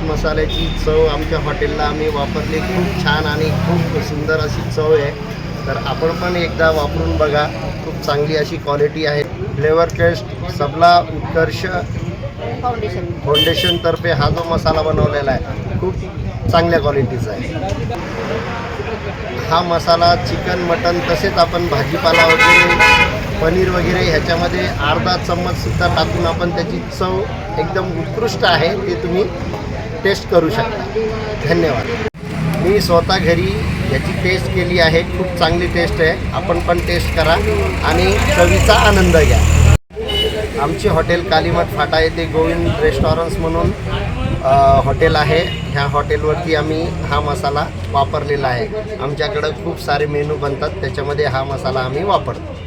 मसाल्याची चव आमच्या हॉटेलला आम्ही वापरली, खूप छान आणि खूप सुंदर अशी चव आहे. तर आपण पण एकदा वापरून बघा, खूप चांगली अशी क्वालिटी आहे. फ्लेवर टेस्ट सबला उत्कर्ष फाउंडेशनतर्फे हा जो मसाला बनवलेला आहे खूप चांगल्या क्वालिटीचा आहे. हा मसाला चिकन मटन तसेच आपण भाजीपाला वगैरे पनीर वगैरे ह्याच्यामध्ये अर्धा चम्मचसुद्धा टाकून आपण त्याची चव एकदम उत्कृष्ट आहे, ते तुम्ही टेस्ट करू शकता. धन्यवाद. मी स्वतः घरी याची टेस्ट केली आहे, खूप चांगली टेस्ट आहे. आपण पण टेस्ट करा आणि चवीचा आनंद घ्या. आमचे हॉटेल कालीमठ फाटा येथे गोविंद रेस्टॉरंट्स म्हणून हॉटेल आहे. ह्या हॉटेलवरती आम्ही हा मसाला वापरलेला आहे. आमच्याकडं खूप सारे मेनू बनतात, त्याच्यामध्ये हा मसाला आम्ही वापरतो.